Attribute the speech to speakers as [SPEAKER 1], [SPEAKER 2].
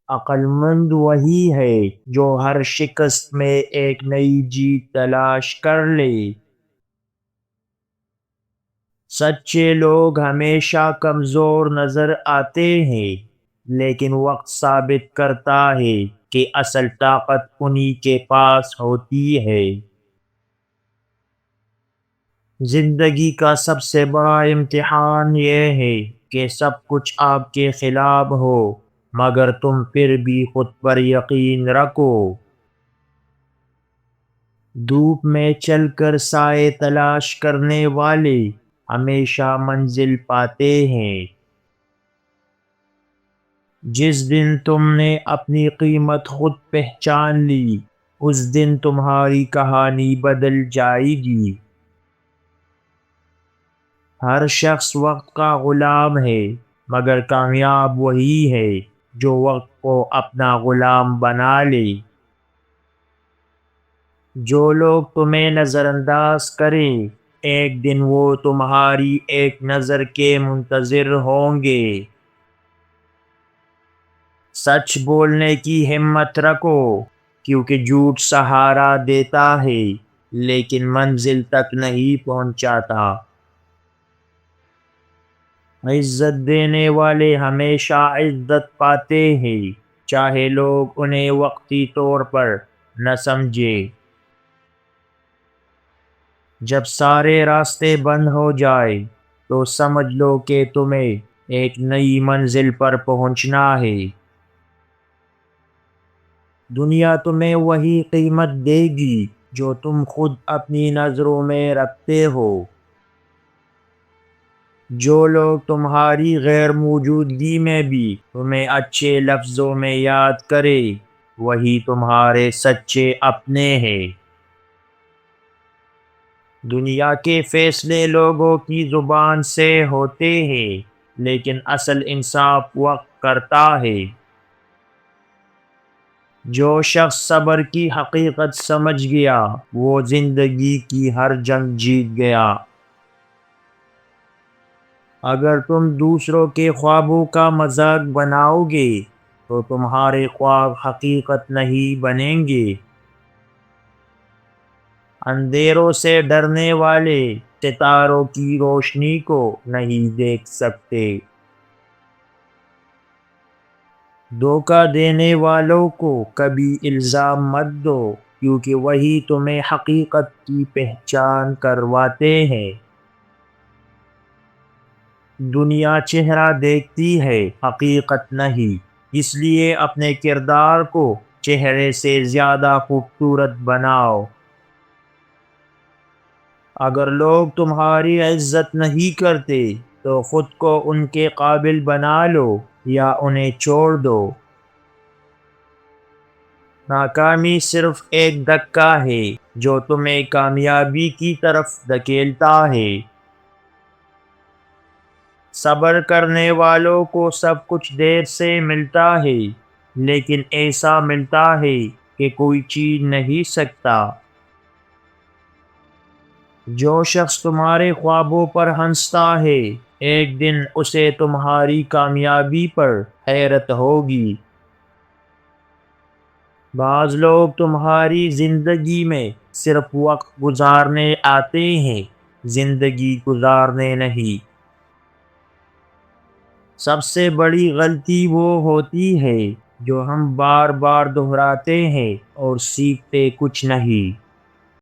[SPEAKER 1] عقل مند وہی ہے جو ہر شکست میں ایک نئی جیت تلاش کر لے۔ سچے لوگ ہمیشہ کمزور نظر آتے ہیں، لیکن وقت ثابت کرتا ہے کہ اصل طاقت انہی کے پاس ہوتی ہے۔ زندگی کا سب سے بڑا امتحان یہ ہے کہ سب کچھ آپ کے خلاف ہو، مگر تم پھر بھی خود پر یقین رکھو۔ دھوپ میں چل کر سائے تلاش کرنے والے ہمیشہ منزل پاتے ہیں۔ جس دن تم نے اپنی قیمت خود پہچان لی، اس دن تمہاری کہانی بدل جائے گی۔ ہر شخص وقت کا غلام ہے، مگر کامیاب وہی ہے جو وقت کو اپنا غلام بنا لے۔ جو لوگ تمہیں نظر انداز کریں، ایک دن وہ تمہاری ایک نظر کے منتظر ہوں گے۔ سچ بولنے کی ہمت رکھو، کیونکہ جھوٹ سہارا دیتا ہے لیکن منزل تک نہیں پہنچاتا۔ عزت دینے والے ہمیشہ عزت پاتے ہیں، چاہے لوگ انہیں وقتی طور پر نہ سمجھیں۔ جب سارے راستے بند ہو جائے تو سمجھ لو کہ تمہیں ایک نئی منزل پر پہنچنا ہے۔ دنیا تمہیں وہی قیمت دے گی جو تم خود اپنی نظروں میں رکھتے ہو۔ جو لوگ تمہاری غیر موجودگی میں بھی تمہیں اچھے لفظوں میں یاد کرے، وہی تمہارے سچے اپنے ہیں۔ دنیا کے فیصلے لوگوں کی زبان سے ہوتے ہیں، لیکن اصل انصاف وقت کرتا ہے۔ جو شخص صبر کی حقیقت سمجھ گیا، وہ زندگی کی ہر جنگ جیت گیا۔ اگر تم دوسروں کے خوابوں کا مذاق بناؤ گے تو تمہارے خواب حقیقت نہیں بنیں گے۔ اندھیروں سے ڈرنے والے ستاروں کی روشنی کو نہیں دیکھ سکتے۔ دھوکہ دینے والوں کو کبھی الزام مت دو، کیونکہ وہی تمہیں حقیقت کی پہچان کرواتے ہیں۔ دنیا چہرہ دیکھتی ہے، حقیقت نہیں، اس لیے اپنے کردار کو چہرے سے زیادہ خوبصورت بناؤ۔ اگر لوگ تمہاری عزت نہیں کرتے تو خود کو ان کے قابل بنا لو یا انہیں چھوڑ دو۔ ناکامی صرف ایک دھکا ہے جو تمہیں کامیابی کی طرف دھکیلتا ہے۔ صبر کرنے والوں کو سب کچھ دیر سے ملتا ہے، لیکن ایسا ملتا ہے کہ کوئی چھین نہیں سکتا۔ جو شخص تمہارے خوابوں پر ہنستا ہے، ایک دن اسے تمہاری کامیابی پر حیرت ہوگی۔ بعض لوگ تمہاری زندگی میں صرف وقت گزارنے آتے ہیں، زندگی گزارنے نہیں۔ سب سے بڑی غلطی وہ ہوتی ہے جو ہم بار بار دہراتے ہیں اور سیکھتے کچھ نہیں۔